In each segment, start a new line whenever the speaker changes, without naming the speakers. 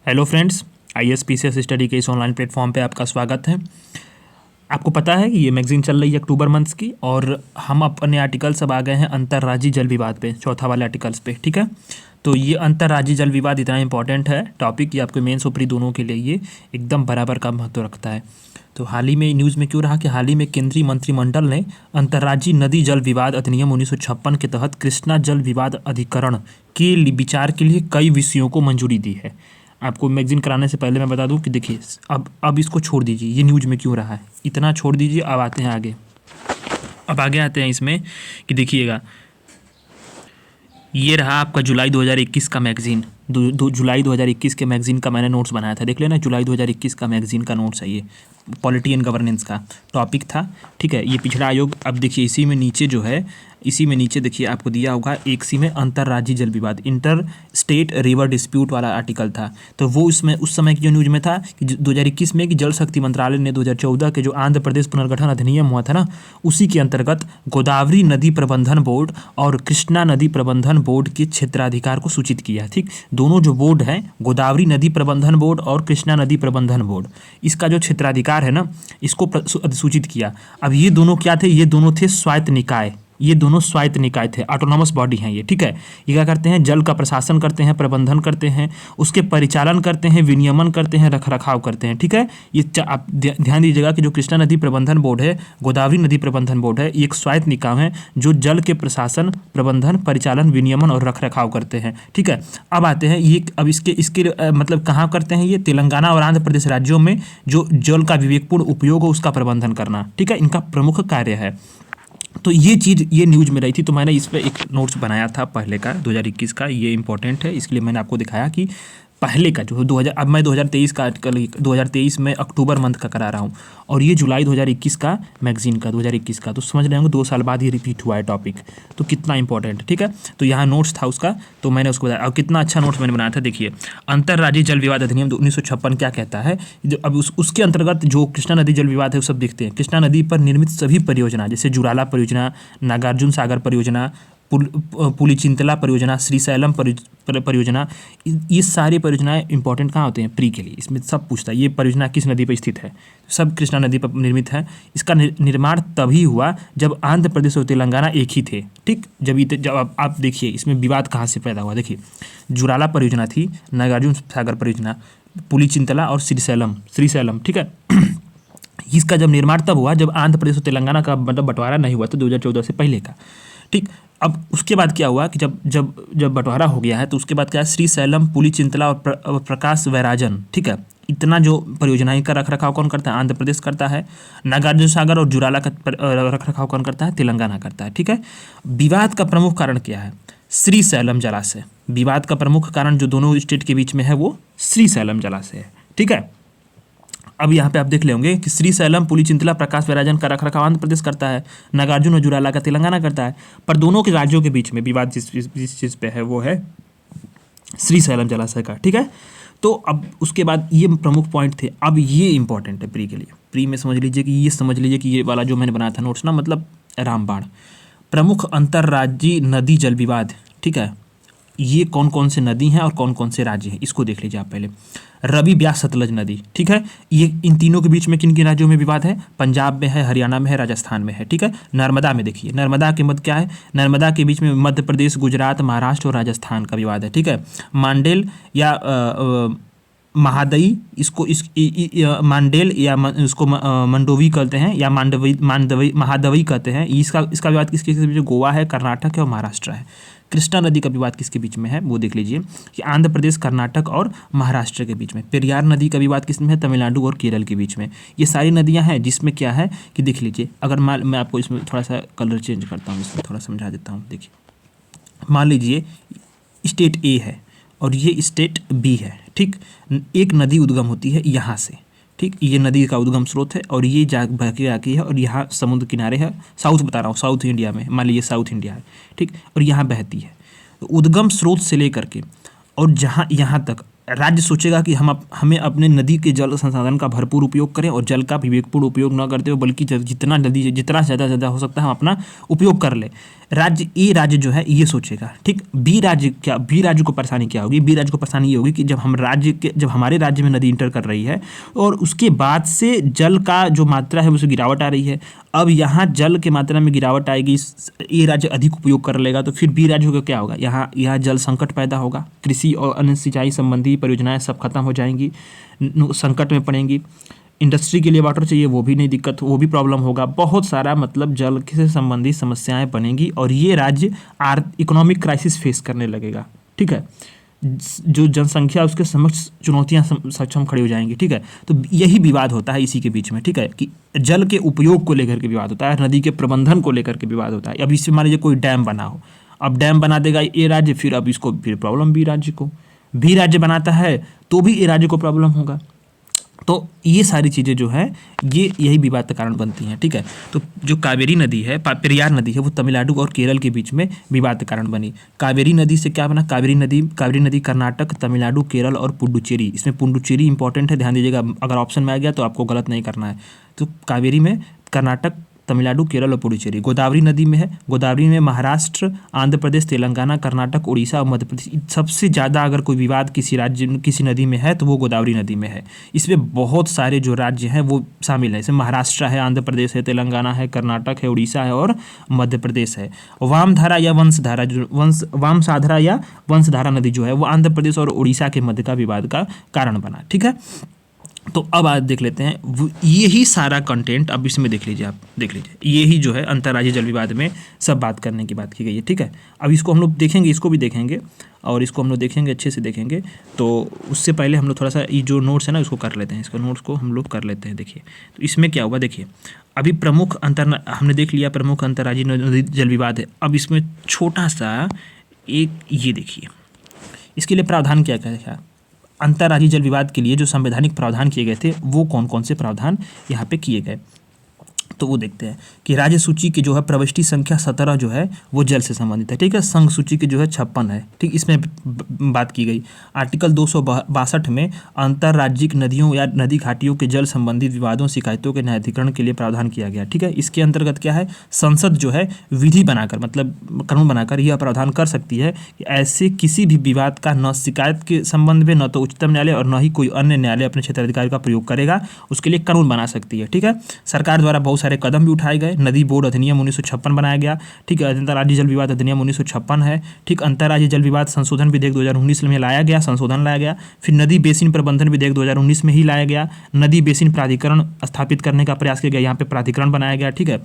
Hello friends, IAS PCS study के इस online platform पे आपका स्वागत है। आपको पता है कि ये मैगजीन चल रही है अक्टूबर मंथ्स की और हम अपने आर्टिकल्स अब आ गए हैं अंतर्राज्यीय जल विवाद पे, चौथा वाले आर्टिकल्स पे। ठीक है, तो ये अंतर्राज्यीय जल विवाद इतना इंपॉर्टेंट है टॉपिक कि आपके मेंस और प्री दोनों के लिए ये एकदम बराबर का महत्व रखता है। तो हाल ही में न्यूज़ में क्यों रहा कि हाल ही में केंद्रीय मंत्रिमंडल ने अंतर्राज्यीय नदी जल विवाद अधिनियम 1956 के तहत कृष्णा जल विवाद अधिकरण के विचार के लिए कई विषयों को मंजूरी दी है। आपको मैगजीन कराने से पहले मैं बता दूं कि देखिए अब इसको छोड़ दीजिए, ये न्यूज़ में क्यों रहा है, इतना छोड़ दीजिए। अब आते हैं आगे, अब आगे आते हैं इसमें कि देखिएगा, ये रहा आपका जुलाई 2021 का मैगजीन। जुलाई 2021 के मैगजीन का मैंने नोट्स बनाया था, देख लेना। जुलाई 2021 का मैगजीन का नोट्स है ये, पॉलिटी एंड गवर्नेंस का टॉपिक था। ठीक है, ये पिछड़ा आयोग। अब देखिए इसी में नीचे जो है, इसी में नीचे देखिए आपको दिया होगा 1C में अंतर्राज्यीय जल विवाद, इंटर स्टेट रिवर डिस्प्यूट वाला आर्टिकल था। तो वो उसमें उस समय की जो न्यूज़ में था कि 2021 में कि जल शक्ति मंत्रालय ने 2014 के जो आंध्र प्रदेश पुनर्गठन अधिनियम हुआ था ना, उसी के अंतर्गत गोदावरी नदी प्रबंधन बोर्ड और कृष्णा नदी प्रबंधन बोर्ड के क्षेत्राधिकार को सूचित किया। ठीक, दोनों जो बोर्ड हैं, गोदावरी नदी प्रबंधन बोर्ड और कृष्णा नदी प्रबंधन बोर्ड, इसका जो क्षेत्राधिकार है ना, इसको सूचित किया। अब ये दोनों क्या थे? ये दोनों थे स्वायत्त निकाय, ये दोनों स्वायत्त निकाय थे, ऑटोनॉमस बॉडी हैं ये। ठीक है, ये क्या करते हैं? जल का प्रशासन करते हैं, प्रबंधन करते हैं, उसके परिचालन करते हैं, विनियमन करते हैं, रखरखाव करते हैं। ठीक है, ये आप ध्यान दीजिएगा कि जो कृष्णा नदी प्रबंधन बोर्ड है, गोदावरी नदी प्रबंधन बोर्ड है, ये एक स्वायत्त निकाय है जो जल के प्रशासन, प्रबंधन, परिचालन, विनियमन और रखरखाव करते हैं। ठीक है, अब आते हैं ये, अब इसके मतलब कहाँ करते हैं ये? तेलंगाना और आंध्र प्रदेश राज्यों में जो जल का विवेकपूर्ण उपयोग हो उसका प्रबंधन करना। ठीक है, इनका प्रमुख कार्य है। तो ये चीज़ ये न्यूज़ में रही थी, तो मैंने इस पर एक नोट्स बनाया था पहले का, 2021 का। ये इंपॉर्टेंट है, इसलिए मैंने आपको दिखाया कि पहले का जो 2000, अब मैं 2023 का आर्टिकल 2023 में अक्टूबर मंथ का करा रहा हूँ और ये जुलाई 2021 का मैगजीन का 2021 का। तो समझ रहे होंगे 2 साल बाद ही रिपीट हुआ है टॉपिक, तो कितना इंपॉर्टेंट है। ठीक है, तो यहाँ नोट्स था उसका, तो मैंने उसको बताया। और कितना अच्छा नोट्स मैंने बनाया था, देखिए। अंतर्राज्यीय जल विवाद अधिनियम 1956 क्या कहता है? अब उसके अंतर्गत जो कृष्णा नदी जल विवाद है वो सब देखते हैं। कृष्णा नदी पर निर्मित सभी परियोजना, जैसे जुराला परियोजना, नागार्जुन सागर परियोजना, पुलिचिंतला परियोजना, श्रीशैलम परियोजना, ये सारी परियोजनाएं इंपॉर्टेंट कहाँ होते हैं? प्री के लिए। इसमें सब पूछता है ये परियोजना किस नदी पर स्थित है, सब कृष्णा नदी पर निर्मित है। इसका निर्माण तभी हुआ जब आंध्र प्रदेश और तेलंगाना एक ही थे। ठीक, जब आप देखिए इसमें विवाद कहाँ से पैदा हुआ। देखिए, जुराला परियोजना थी, नागार्जुन सागर परियोजना, पुलिचिंतला और श्रीशैलम। ठीक है, इसका जब निर्माण तब हुआ जब आंध्र प्रदेश और तेलंगाना का मतलब बंटवारा नहीं हुआ था 2014 से पहले का। ठीक, अब उसके बाद क्या हुआ कि जब बंटवारा हो गया है तो उसके बाद क्या है? श्रीशैलम, पुलिचिंतला और प्रकाश वैराजन, ठीक है, इतना जो परियोजनाएं का रखरखाव कौन करता है? आंध्र प्रदेश करता है। नागार्जुन सागर और जुराला का रखरखाव कौन करता है? तेलंगाना करता है। ठीक है, विवाद का प्रमुख कारण क्या है? श्रीशैलम जलाशय। विवाद का प्रमुख कारण जो दोनों स्टेट के बीच में है वो श्रीशैलम जलाशय है। ठीक है, अब यहाँ पे आप देख लेंगे कि श्रीशैलम, पुलिचिंतला, प्रकाश वैराजन का रखरखाव आंध्र प्रदेश करता है, नागार्जुन और जुराला का तेलंगाना करता है। पर दोनों के राज्यों के बीच में विवाद जिस चीज़ पे है वो है श्रीशैलम जलाशय का। ठीक है, तो अब उसके बाद ये प्रमुख पॉइंट थे। अब ये इंपॉर्टेंट है प्री के लिए। प्री में समझ लीजिए कि ये वाला जो मैंने बनाया था नोट्स ना, मतलब रामबाण, प्रमुख अंतर्राज्यीय नदी जल विवाद। ठीक है, ये कौन कौन से नदी हैं और कौन कौन से राज्य हैं, इसको देख लीजिए आप पहले। रवि, ब्यास, सतलज नदी। ठीक है, ये इन तीनों के बीच में किन किन राज्यों में विवाद है? पंजाब में है, हरियाणा में है, राजस्थान में है। ठीक है, नर्मदा में देखिए, नर्मदा के मध्य क्या है? नर्मदा के बीच में मध्य प्रदेश, गुजरात, महाराष्ट्र और राजस्थान का विवाद है। ठीक है, मांडेल या महादई, इसको मांडेल या इसको मंडोवी कहते हैं, या महादवी कहते हैं। इसका विवाद किसके बीच? गोवा है, कर्नाटक है और महाराष्ट्र है। कृष्णा नदी का विवाद किसके बीच में है वो देख लीजिए कि आंध्र प्रदेश, कर्नाटक और महाराष्ट्र के बीच में। पेरियार नदी का विवाद किस में है? तमिलनाडु और केरल के बीच में। ये सारी नदियां हैं जिसमें क्या है कि देख लीजिए। अगर मैं आपको इसमें थोड़ा सा कलर चेंज करता हूँ, इसमें थोड़ा समझा देता हूँ। देखिए, मान लीजिए स्टेट ए है और ये स्टेट बी है। ठीक, एक नदी उद्गम होती है यहाँ से। ठीक, ये नदी का उद्गम स्रोत है और ये बह के आती है और यहाँ समुद्र किनारे है, साउथ बता रहा हूँ, साउथ इंडिया में, मान लीजिए साउथ इंडिया है। ठीक, और यहाँ बहती है। तो उद्गम स्रोत से लेकर के और जहाँ यहाँ तक राज्य सोचेगा कि हमें अपने नदी के जल संसाधन का भरपूर उपयोग करें और जल का विवेकपूर्ण उपयोग न करते हुए बल्कि जितना से ज़्यादा हो सकता है हम अपना उपयोग कर लें। राज्य जो है ये सोचेगा, ठीक। बी राज्य को परेशानी क्या होगी? बी राज्य को परेशानी ये होगी कि जब हमारे राज्य में नदी इंटर कर रही है और उसके बाद से जल का जो मात्रा है उसमें गिरावट आ रही है। अब यहाँ जल के मात्रा में गिरावट आएगी, ए राज्य अधिक उपयोग कर लेगा, तो फिर बी राज्य को क्या होगा? यहाँ जल संकट पैदा होगा, कृषि और अन्य सिंचाई संबंधी परियोजनाएं सब खत्म हो जाएंगी, संकट में पड़ेंगी। इंडस्ट्री के लिए वाटर चाहिए, वो भी नहीं दिक्कत, वो भी प्रॉब्लम होगा। बहुत सारा मतलब जल से संबंधित समस्याएं बनेंगी और ये राज्य इकोनॉमिक क्राइसिस फेस करने लगेगा, ठीक है। जो जनसंख्या उसके समक्ष चुनौतियां सक्षम खड़ी हो जाएंगी, ठीक है। तो यही विवाद होता है इसी के बीच में, ठीक है, कि जल के उपयोग को लेकर के विवाद होता है, नदी के प्रबंधन को लेकर के विवाद होता है। अब इससे मान लीजिए कोई डैम बना हो, अब डैम बना देगा ए राज्य, फिर अब इसको फिर प्रॉब्लम बी राज्य को, बी राज्य बनाता है तो भी ए राज्य को प्रॉब्लम होगा। तो ये सारी चीज़ें जो है ये यही विवाद का कारण बनती हैं, ठीक है। तो जो कावेरी नदी है, पेरियार नदी है, वो तमिलनाडु और केरल के बीच में विवाद का कारण बनी। कावेरी नदी से क्या बना? कावेरी नदी कर्नाटक, तमिलनाडु, केरल और पुडुचेरी, इसमें पुडुचेरी इंपॉर्टेंट है, ध्यान दीजिएगा, अगर ऑप्शन में आ गया तो आपको गलत नहीं करना है। तो कावेरी में कर्नाटक, तमिलनाडु, केरल और पुडुचेरी। गोदावरी नदी में है, गोदावरी में महाराष्ट्र, आंध्र प्रदेश, तेलंगाना, कर्नाटक, उड़ीसा और मध्य प्रदेश। सबसे ज़्यादा अगर कोई विवाद किसी नदी में है तो वो गोदावरी नदी में है। इसमें बहुत सारे जो राज्य हैं वो शामिल हैं, इसमें महाराष्ट्र है, आंध्र प्रदेश है, तेलंगाना है, कर्नाटक है, उड़ीसा है और मध्य प्रदेश है। वामधारा या वंशधारा नदी जो है वो आंध्र प्रदेश और उड़ीसा के मध्य का विवाद का कारण बना, ठीक है। तो अब आज देख लेते हैं यही सारा कंटेंट, अब इसमें देख लीजिए, आप देख लीजिए, यही जो है अंतर्राज्यीय जल विवाद में सब बात करने की बात की गई है, ठीक है। अब इसको हम लोग देखेंगे, इसको भी देखेंगे और इसको हम लोग देखेंगे, अच्छे से देखेंगे। तो उससे पहले हम लोग थोड़ा सा ये जो नोट्स है ना इसको कर लेते हैं, इसका नोट्स को हम लोग कर लेते हैं। देखिए तो इसमें क्या हुआ, देखिए अभी हमने देख लिया प्रमुख अंतर्राज्यीय नदी जल विवाद है। अब इसमें छोटा सा एक ये देखिए, इसके लिए प्रावधान क्या क्या है। अंतर्राज्यीय जल विवाद के लिए जो संवैधानिक प्रावधान किए गए थे वो कौन कौन से प्रावधान यहाँ पे किए गए, तो वो देखते हैं कि राज्य सूची की जो है प्रविष्टि संख्या 17 जो है वो जल से संबंधित है, ठीक है। संघ सूची की जो है 56 है, ठीक, इसमें बात की गई। आर्टिकल 262 में अंतर्राज्यिक नदियों या नदी घाटियों के जल संबंधित विवादों शिकायतों के न्यायाधिकरण के लिए प्रावधान किया गया, ठीक है। इसके अंतर्गत क्या है, संसद जो है विधि बनाकर मतलब कानून बनाकर यह प्रावधान कर सकती है कि ऐसे किसी भी विवाद का न शिकायत के संबंध में न तो उच्चतम न्यायालय और न ही कोई अन्य न्यायालय अपने क्षेत्राधिकार का प्रयोग करेगा, उसके लिए कानून बना सकती है, ठीक है। सरकार द्वारा बहुत सारे कदम भी उठाए गए। नदी बोर्ड अधिनियम 1956 बनाया गया, ठीक है। अंतर्राज्यीय जल विवाद अधिनियम 1956 है, ठीक। अंतर्राज्यीय जल विवाद संशोधन विधेयक 2019 में लाया गया, संशोधन लाया गया। फिर नदी बेसिन प्रबंधन विधेयक 2019 में ही लाया गया। नदी बेसिन प्राधिकरण स्थापित करने का प्रयास किया गया, यहाँ पे प्राधिकरण बनाया गया, ठीक है।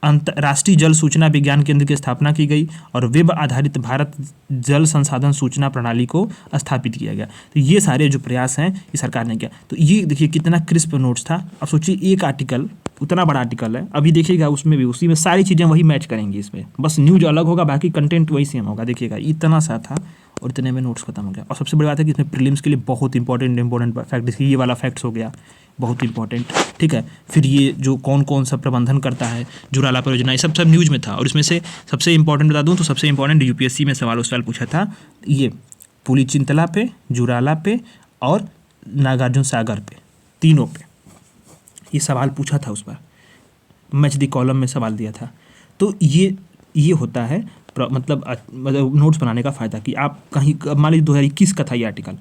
राष्ट्रीय जल सूचना विज्ञान केंद्र की स्थापना की गई और वेब आधारित भारत जल संसाधन सूचना प्रणाली को स्थापित किया गया। तो ये सारे जो प्रयास हैं ये सरकार ने किया। तो ये देखिए कितना क्रिस्प नोट्स था। अब सोचिए एक आर्टिकल, उतना बड़ा आर्टिकल है, अभी देखिएगा उसमें भी उसी में सारी चीज़ें वही मैच करेंगी, इसमें बस न्यूज अलग होगा, बाकी कंटेंट वही सेम होगा। देखिएगा इतना सा था और इतने में नोट्स खत्म हो गया। और सबसे बड़ी बात है कि इसमें प्रीलिम्स के लिए बहुत इंपॉर्टेंट फैक्ट, ये वाला फैक्ट्स हो गया बहुत इंपॉर्टेंट, ठीक है। फिर ये जो कौन कौन सा प्रबंधन करता है, जुराला परियोजना, ये सब न्यूज में था। और इसमें से सबसे इंपॉर्टेंट बता दूं तो सबसे इंपॉर्टेंट यूपीएससी में सवाल पूछा था, ये पुलिचिंतला पे, जुराला पे और नागार्जुन सागर पे, तीनों पे ये सवाल पूछा था। उस बार मैच दी कॉलम में सवाल दिया था। तो ये होता है मतलब नोट्स बनाने का फ़ायदा कि आप कहीं मान लीजिए 2021 का था ये आर्टिकल,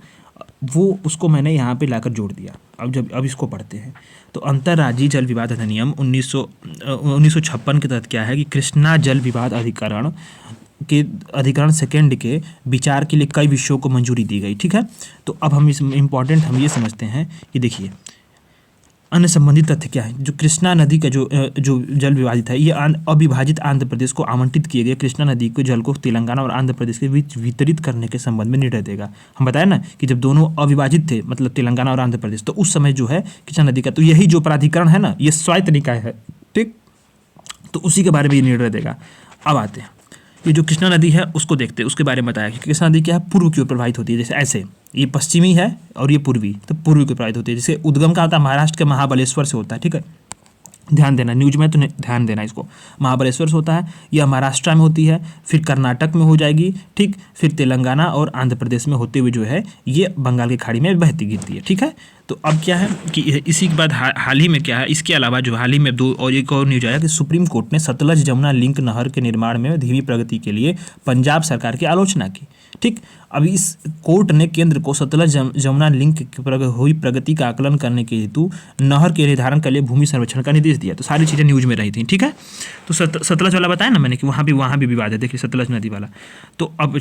वो उसको मैंने यहाँ पे लाकर जोड़ दिया। अब इसको पढ़ते हैं तो अंतर्राज्यीय जल विवाद अधिनियम 1956 के तहत क्या है कि कृष्णा जल विवाद अधिकरण सेकेंड के विचार के लिए कई विषयों को मंजूरी दी गई, ठीक है। तो अब हम ये समझते हैं कि देखिए अन्य संबंधित तथ्य क्या है। जो कृष्णा नदी का जो जल विवादित है, ये अविभाजित आंध्र प्रदेश को आवंटित किए गए कृष्णा नदी के जल को तेलंगाना और आंध्र प्रदेश के बीच वितरित करने के संबंध में निर्णय देगा। हम बताया ना कि जब दोनों अविभाजित थे, मतलब तेलंगाना और आंध्र प्रदेश, तो उस समय जो है कृष्णा नदी का, तो यही जो प्राधिकरण है ना, ये स्वायत्त निकाय है, ठीक। तो उसी के बारे में ये निर्णय देगा। अब आते हैं ये जो कृष्णा नदी है उसको देखते हैं, उसके बारे में बताया कि कृष्णा नदी क्या है, पूर्व की ओर प्रवाहित होती है। जैसे ऐसे ये पश्चिमी है और ये पूर्वी, तो पूर्वी की प्रवाहित होती है। जैसे उद्गम का होता है महाराष्ट्र के महाबलेश्वर से होता है, ठीक है। ध्यान देना न्यूज में, तो ध्यान देना इसको, महाबलेश्वर से होता है, यह महाराष्ट्र में होती है, फिर कर्नाटक में हो जाएगी, ठीक, फिर तेलंगाना और आंध्र प्रदेश में होते हुए जो है ये बंगाल की खाड़ी में बहती गिरती है, ठीक है। तो अब क्या है कि इसी के बाद हाल ही में क्या है, इसके अलावा जो हाल ही में दो और एक और न्यूज आया कि सुप्रीम कोर्ट ने सतलज जमुना लिंक नहर के निर्माण में धीमी प्रगति के लिए पंजाब सरकार की आलोचना की। ठीक, अब इस कोर्ट ने केंद्र को सतलज जमुना लिंक की हुई प्रगति का आकलन करने के हेतु नहर के निर्धारण के लिए भूमि सर्वेक्षण का निर्देश दिया। तो सारी चीज़ें न्यूज में रही थी। ठीक है, तो सतलज वाला बताया ना मैंने कि वहाँ भी विवाद है। देखिए सतलज नदी वाला। तो अब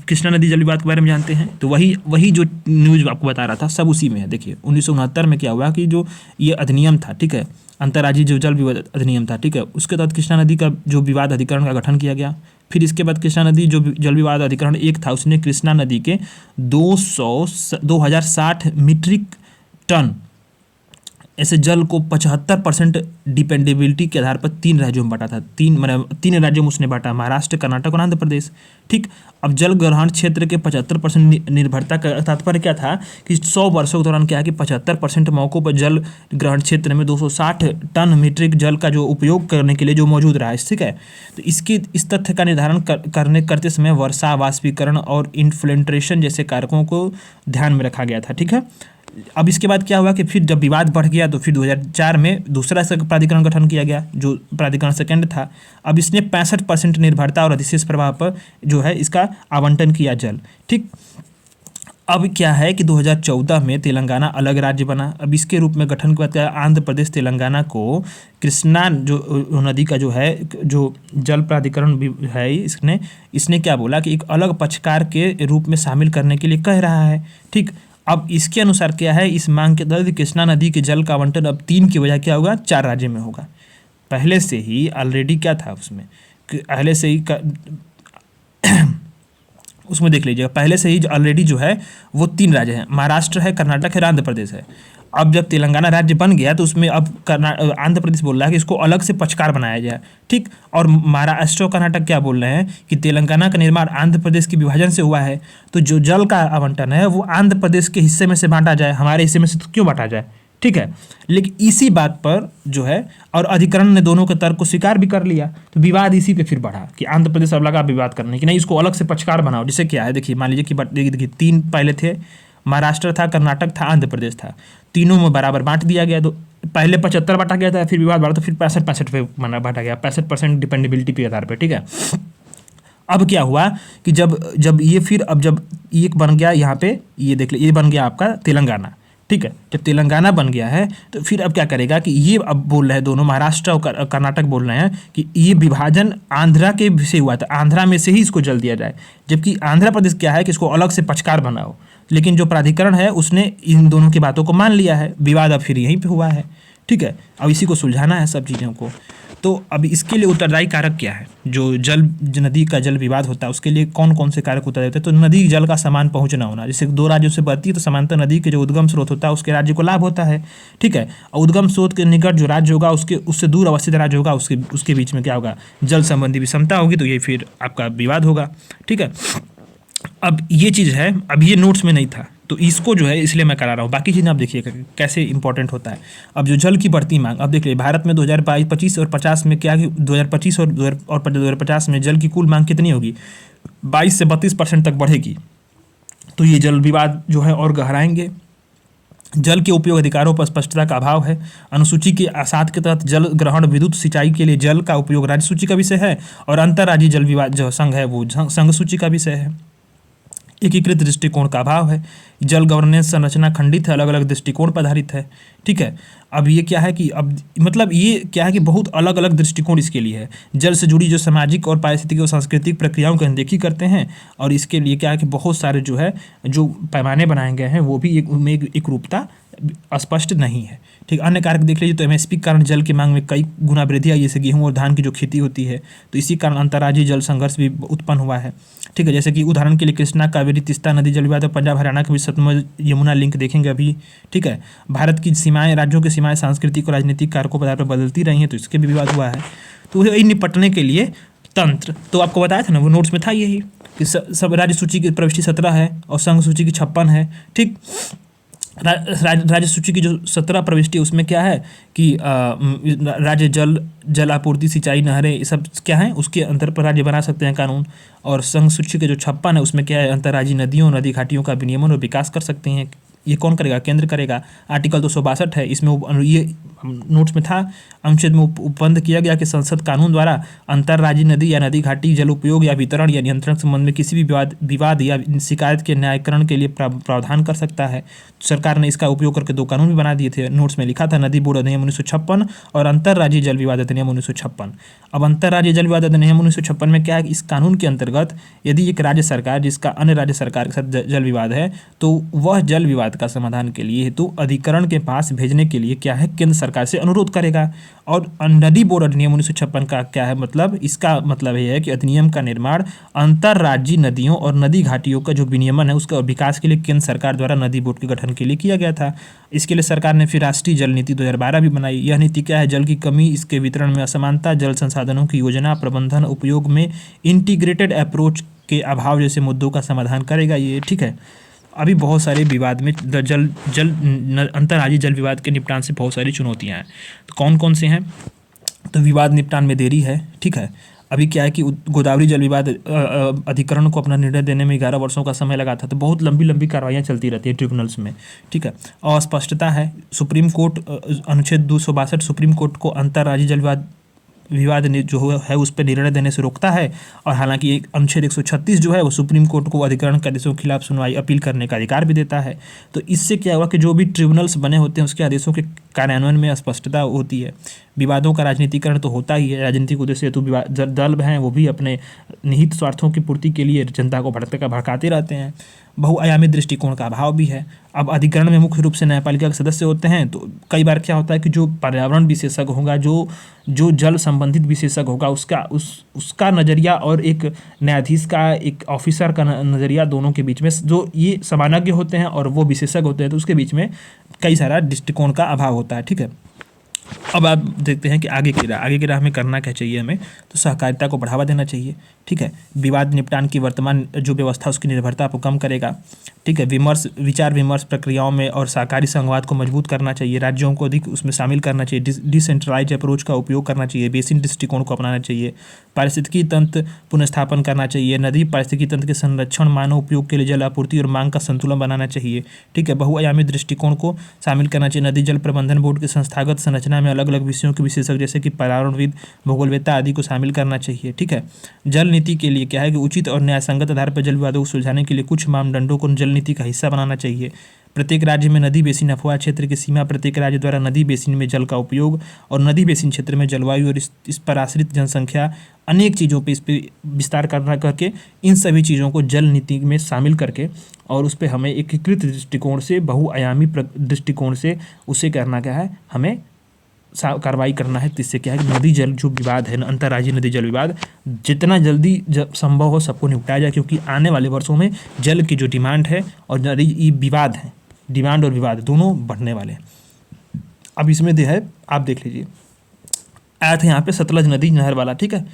कृष्णा नदी जल विवाद के बारे में जानते हैं, तो वही जो न्यूज आपको बता रहा था सब उसी में है। देखिए 1969 में क्या हुआ कि जो ये अधिनियम था, ठीक है, अंतर्राज्यीय जो जल विवाद अधिनियम था, ठीक है, उसके तहत कृष्णा नदी का जो विवाद अधिकरण का गठन किया गया। फिर इसके बाद कृष्णा नदी जो जल विवाद अधिकरण एक था, उसने कृष्णा नदी के 2060 मीट्रिक टन ऐसे जल को 75% डिपेंडेबिलिटी के आधार पर 3 राज्यों में बांटा था। 3 राज्यों में उसने बांटा, महाराष्ट्र, कर्नाटक और आंध्र प्रदेश। ठीक, अब जल ग्रहण क्षेत्र के 75% निर्भरता का तात्पर्य क्या था कि 100 वर्षों के दौरान क्या है कि 75% मौकों पर जल ग्रहण क्षेत्र में 260 टन मीट्रिक जल का जो उपयोग करने के लिए जो मौजूद रहा है। ठीक है, तो इस तथ्य का निर्धारण करते समय वर्षा, वाष्पीकरण और इन्फ्लेट्रेशन जैसे कारकों को ध्यान में रखा गया था। ठीक है, अब इसके बाद क्या हुआ कि फिर जब विवाद बढ़ गया तो फिर 2004 में दूसरा प्राधिकरण गठन किया गया, जो प्राधिकरण सेकंड था। अब इसने 65% निर्भरता और अधिशेष प्रभाव पर जो है इसका आवंटन किया जल। ठीक, अब क्या है कि 2014 में तेलंगाना अलग राज्य बना। अब इसके रूप में गठन के बाद आंध्र प्रदेश तेलंगाना को कृष्णा जो नदी का जो है जो जल प्राधिकरण है, इसने क्या बोला कि एक अलग पक्षकार के रूप में शामिल करने के लिए कह रहा है। ठीक, अब इसके अनुसार क्या है, इस मांग के तहत कृष्णा नदी के जल का आवंटन अब 3 की बजाय क्या होगा, 4 राज्य में होगा। पहले से ही ऑलरेडी क्या था उसमें, पहले से ही उसमें देख लीजिएगा, पहले से ही ऑलरेडी जो है वो 3 राज्य हैं, महाराष्ट्र है, कर्नाटक है, आंध्र प्रदेश है। अब जब तेलंगाना राज्य बन गया तो उसमें अब आंध्र प्रदेश बोल रहा है कि इसको अलग से पक्षकार बनाया जाए। ठीक, और महाराष्ट्र और कर्नाटक क्या बोल रहे हैं कि तेलंगाना का निर्माण आंध्र प्रदेश के विभाजन से हुआ है, तो जो जल का आवंटन है वो आंध्र प्रदेश के हिस्से में से बांटा जाए, हमारे हिस्से में से तो क्यों बांटा जाए। ठीक है, लेकिन इसी बात पर जो है और अधिकरण ने दोनों के तर्क को स्वीकार भी कर लिया, तो विवाद इसी पे फिर बढ़ा कि आंध्र प्रदेश अब लगा विवाद करने कि नहीं, इसको अलग से पक्षकार बनाओ। जिससे क्या है, देखिए मान लीजिए कि देखिए 3 पहले थे, महाराष्ट्र था, कर्नाटक था, आंध्र प्रदेश था, तीनों में बराबर बांट दिया गया। तो पहले 75 बांटा गया था, फिर विवाद बढ़ा तो फिर 65 पे बांटा गया, 65% डिपेंडेबिलिटी के आधार पर। ठीक है, अब क्या हुआ कि जब ये फिर अब जब एक बन गया यहाँ पे, ये देख लीजिए, ये बन गया आपका तेलंगाना। ठीक है, जब तेलंगाना बन गया है तो फिर अब क्या करेगा कि ये अब बोल रहे हैं दोनों, महाराष्ट्र और कर्नाटक बोल रहे हैं कि ये विभाजन आंध्रा के से हुआ था, आंध्रा में से ही इसको जल दिया जाए। जबकि आंध्र प्रदेश क्या है कि इसको अलग से पक्षकार बनाओ, लेकिन जो प्राधिकरण है उसने इन दोनों की बातों को मान लिया है। विवाद अब फिर यहीं पे हुआ है। ठीक है, अब इसी को सुलझाना है सब चीज़ों को। तो अब इसके लिए उत्तरदायी कारक क्या है, जो नदी का जल विवाद होता है उसके लिए कौन कौन से कारक उत्तरदायी होते हैं। तो नदी जल का समान पहुँच ना होना, जैसे 2 राज्यों से बहती है तो समांतर नदी के जो उद्गम स्रोत होता है उसके राज्य को लाभ होता है। ठीक है, और उद्गम स्रोत के निकट जो राज्य होगा उससे दूर अवस्थित राज्य होगा, उसके बीच में क्या होगा, जल संबंधी विषमता होगी, तो ये फिर आपका विवाद होगा। ठीक है, अब ये चीज़ है, अब ये नोट्स में नहीं था तो इसको जो है इसलिए मैं करा रहा हूँ। बाकी चीज़ें आप देखिएगा कैसे इंपॉर्टेंट होता है। अब जो जल की बढ़ती मांग, अब देख लीजिए भारत में 2025 और 50 में क्या, 2025 और 2050 में जल की कुल मांग कितनी होगी, 22 से 32% तक बढ़ेगी। तो ये जल विवाद जो है और गहराएंगे। जल के उपयोग अधिकारों पर स्पष्टता का अभाव है। अनुसूची के 7 के तहत जल ग्रहण, विद्युत सिंचाई के लिए जल का उपयोग राज्य सूची का विषय है, और अंतर्राज्यीय जल विवाद जो संघ है वो संघ सूची का विषय है। एकीकृत दृष्टिकोण का अभाव है। जल गवर्नेंस संरचना खंडित है, अलग अलग दृष्टिकोण पर आधारित है। ठीक है, अब ये क्या है कि अब मतलब ये क्या है कि बहुत अलग अलग दृष्टिकोण इसके लिए है। जल से जुड़ी जो सामाजिक और पारिस्थितिक और सांस्कृतिक प्रक्रियाओं की अनदेखी करते हैं, और इसके लिए क्या है कि बहुत सारे जो है जो पैमाने बनाए गए हैं वो भी एक रूपता स्पष्ट नहीं है। ठीक, अन्य कारक देख लीजिए तो एमएसपी के कारण जल की मांग में कई गुना वृद्धि आई, जैसे गेहूं और धान की जो खेती होती है, तो इसी कारण अंतर्राज्यीय जल संघर्ष भी उत्पन्न हुआ है। ठीक है, जैसे कि उदाहरण के लिए कृष्णा, कावेरी, तीस्ता नदी जल विवाद, पंजाब हरियाणा के बीच सतलज यमुना लिंक देखेंगे अभी। ठीक है, भारत की सीमाएं, राज्यों की सीमाएं सांस्कृतिक और राजनीतिक कारकों पर आधार पर बदलती रही हैं, तो इसके भी विवाद हुआ है। तो वही निपटने के लिए तंत्र, तो आपको बताया था ना, वो नोट्स में था यही कि सब राज्य सूची की प्रविष्टि 17 है और संघ सूची की 56 है। ठीक, राज्य सूची की जो 17 प्रविष्टि उसमें क्या है कि राज्य जल आपूर्ति, सिंचाई, नहरें, ये सब क्या है उसके अंतर पर राज्य बना सकते हैं कानून। और संघ सूची के जो 56 है उसमें क्या है, अंतर्राज्यीय नदियों, नदी घाटियों का विनियमन और विकास कर सकते हैं ये कौन करेगा? केंद्र करेगा। आर्टिकल 262 है, इसमें ये नोट्स में था, अनुच्छेद में उपबंध किया गया कि संसद कानून द्वारा अंतर्राज्यीय नदी या नदी घाटी जल उपयोग या वितरण या नियंत्रण के संबंध में किसी भी विवाद या शिकायत के न्यायीकरण के लिए प्रावधान कर सकता है। सरकार ने इसका उपयोग करके 2 कानून भी बना दिए थे। नोट्स में लिखा था नदी बोर्ड अधिनियम 1956 और अंतर्राज्यीय जल विवाद अधिनियम 1956। अब अंतर्राज्यीय जल विवाद अधिनियम 1956 में क्या है? इस कानून के अंतर्गत यदि एक राज्य सरकार जिसका अन्य राज्य सरकार के साथ जल विवाद है, तो वह जल विवाद का समाधान के लिए हेतु अधिकरण के पास भेजने के लिए क्या है? केंद्र सरकार से अनुरोध करेगा। और नदी बोर्ड अधिनियम 1956 का क्या है मतलब? इसका मतलब यह है कि अधिनियम का निर्माण अंतर्राज्यीय नदियों और नदी घाटियों का जो विनियमन है उसका विकास के लिए केंद्र सरकार द्वारा नदी बोर्ड के गठन के लिए किया गया था। इसके लिए सरकार ने फिर राष्ट्रीय जल नीति 2012 भी बनाई। यह नीति क्या है? जल की कमी, इसके वितरण में असमानता, जल संसाधनों की योजना प्रबंधन, उपयोग में इंटीग्रेटेड अप्रोच के अभाव जैसे मुद्दों का समाधान करेगा ये, ठीक है। अभी बहुत सारे विवाद में अंतर्राज्यीय जल विवाद के निपटान से बहुत सारी चुनौतियां हैं। तो कौन कौन से हैं? तो विवाद निपटान में देरी है, ठीक है। अभी क्या है कि गोदावरी जल विवाद अधिकरण को अपना निर्णय देने में 11 वर्षों का समय लगा था। तो बहुत लंबी लंबी कार्रवाइयाँ चलती रहती है ट्रिब्यूनल्स में, ठीक है। अस्पष्टता है। सुप्रीम कोर्ट अनुच्छेद 262 सुप्रीम कोर्ट को अंतर्राज्यीय जल विवाद जो है उस पर निर्णय देने से रोकता है। और हालांकि एक अनुच्छेद 136 जो है वो सुप्रीम कोर्ट को अधिकरण के आदेशों के खिलाफ सुनवाई अपील करने का अधिकार भी देता है। तो इससे क्या हुआ कि जो भी ट्रिब्यूनल्स बने होते हैं उसके आदेशों के कार्यान्वयन में अस्पष्टता होती है। विवादों का राजनीतिकरण तो होता ही है। राजनीतिक उद्देश्य हेतु दल हैं वो भी अपने निहित स्वार्थों की पूर्ति के लिए जनता को भड़काते रहते हैं। बहुआयामी दृष्टिकोण का अभाव भी है। अब अधिकरण में मुख्य रूप से न्यायपालिका के सदस्य होते हैं। तो कई बार क्या होता है कि जो पर्यावरण विशेषज्ञ होगा, जो जल संबंधित विशेषज्ञ होगा, उसका नज़रिया और एक न्यायाधीश का, एक ऑफिसर का नज़रिया, दोनों के बीच में जो ये समानज्ञ होते हैं और वो विशेषज्ञ होते हैं, तो उसके बीच में कई सारा दृष्टिकोण का अभाव होता है, ठीक है। अब आप देखते हैं कि आगे की राह में करना क्या चाहिए हमें? तो सहकारिता को बढ़ावा देना चाहिए, ठीक है। विवाद निपटान की वर्तमान जो व्यवस्था उसकी निर्भरता को कम करेगा, ठीक है। विचार विमर्श प्रक्रियाओं में और सहकारी संघवाद को मजबूत करना चाहिए। राज्यों को अधिक उसमें शामिल करना चाहिए। डिसेंट्रलाइज अप्रोच का उपयोग करना चाहिए। बेसिन दृष्टिकोण को अपनाना चाहिए। पारिस्थितिकी तंत्र पुनर्स्थापन करना चाहिए। नदी पारिस्थितिकी तंत्र के संरक्षण, मानव उपयोग के लिए जल आपूर्ति और मांग का संतुलन बनाना चाहिए, ठीक है। बहुआयामी दृष्टिकोण को शामिल करना चाहिए। नदी जल प्रबंधन बोर्ड के संस्थागत संरचना में अलग अलग विषयों के विशेषज्ञ जैसे कि पर्यावरणविद, भूगोलवेत्ता आदि को शामिल करना चाहिए, ठीक है। जल नीति के लिए क्या है कि उचित और न्यायसंगत आधार पर जल विवादों को सुलझाने के लिए कुछ मापदंडों को जल नीति का हिस्सा बनाना चाहिए। प्रत्येक राज्य में नदी बेसिन अफवाह क्षेत्र की सीमा, प्रत्येक राज्य द्वारा नदी बेसिन में जल का उपयोग और नदी बेसिन क्षेत्र में जलवायु और इस पर आश्रित जनसंख्या, अनेक चीज़ों पे इस पर विस्तार करके इन सभी चीज़ों को जल नीति में शामिल करके और उस पर हमें एकीकृत दृष्टिकोण से, बहुआयामी दृष्टिकोण से उसे करना क्या है, हमें कार्रवाई करना है। जिससे क्या है कि नदी जल जो विवाद है, अंतर्राज्यीय नदी जल विवाद, जितना जल्दी संभव हो सबको निपटाया जाए, क्योंकि आने वाले वर्षों में जल की जो डिमांड है और नदी विवाद है, डिमांड और विवाद दोनों बढ़ने वाले हैं। अब इसमें है, आप देख लीजिए, आया था यहाँ पे सतलज नदी नहर वाला, ठीक है।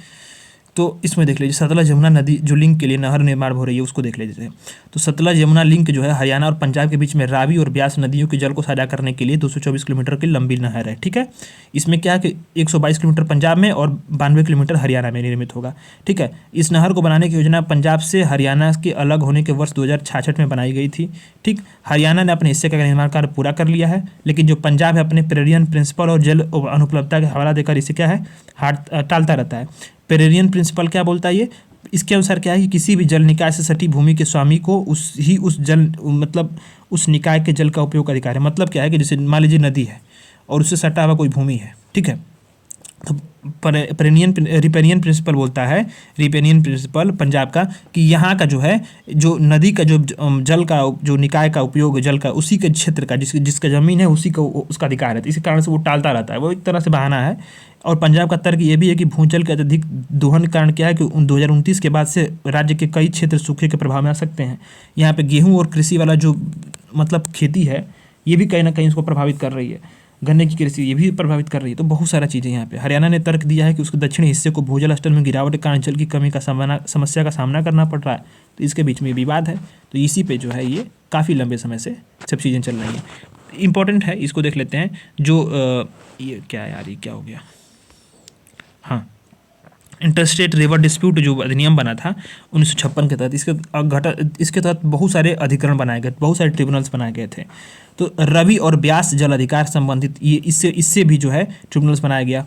तो इसमें देख लीजिए सतलज यमुना नदी जो लिंक के लिए नहर निर्माण हो रही है उसको देख लीजिए। तो सतलज यमुना लिंक जो है हरियाणा और पंजाब के बीच में रावी और ब्यास नदियों के जल को साझा करने के लिए 224 किलोमीटर की लंबी नहर है, ठीक है। इसमें क्या है कि 122 किलोमीटर पंजाब में और 92 किलोमीटर हरियाणा में निर्मित होगा, ठीक है। इस नहर को बनाने की योजना पंजाब से हरियाणा के अलग होने के वर्ष 2066 में बनाई गई थी, ठीक। हरियाणा ने अपने हिस्से का निर्माण कार्य पूरा कर लिया है, लेकिन जो पंजाब है अपने पेरियन प्रिंसिपल और जल अनुपलब्धता का हवाला देकर इसे क्या है टालता रहता है। पेरियन प्रिंसिपल क्या बोलता है ये? इसके अनुसार क्या है कि किसी भी जल निकाय से सटी भूमि के स्वामी को उस निकाय के जल का उपयोग का अधिकार है। मतलब क्या है कि जैसे मान लीजिए नदी है और उससे सटा हुआ कोई भूमि है, ठीक है। तो रिपेरियन प्रिंसिपल बोलता है, रिपेरियन प्रिंसिपल पंजाब का, कि यहाँ का जो है जो नदी का जो जल का जो निकाय का उपयोग जल का उसी के क्षेत्र का जिसका ज़मीन है उसी को उसका अधिकार है। तो इसी कारण से वो टालता रहता है, वो एक तरह से बहाना है। और पंजाब का तर्क ये भी है कि भूजल के अत्यधिक दोहन के कारण क्या है कि 2029 के बाद से राज्य के कई क्षेत्र सूखे के प्रभाव में आ सकते हैं। यहाँ पे गेहूँ और कृषि वाला जो खेती है ये भी कहीं ना कहीं उसको प्रभावित कर रही है। गन्ने की कृषि ये भी प्रभावित कर रही है। तो बहुत सारा चीज़ें यहाँ पे हरियाणा ने तर्क दिया है कि उसके दक्षिणी हिस्से को भूजल स्तर में गिरावट के कारण जल की कमी का समस्या का सामना करना पड़ रहा है। तो इसके बीच में विवाद है। तो इसी पे जो है ये काफ़ी लंबे समय से सब चीज़ें चल रही हैं। इंपॉर्टेंट है, इसको देख लेते हैं। जो ये क्या यार, ये क्या हो गया? हाँ, इंटरस्टेट रिवर डिस्प्यूट जो अधिनियम बना था 1956 के तहत, इसके तहत बहुत सारे अधिकरण बनाए गए, बहुत सारे ट्रिब्यूनल्स बनाए गए थे। तो रवि और ब्यास जल अधिकार संबंधित ये इससे भी जो है ट्रिब्यूनल्स बनाया गया।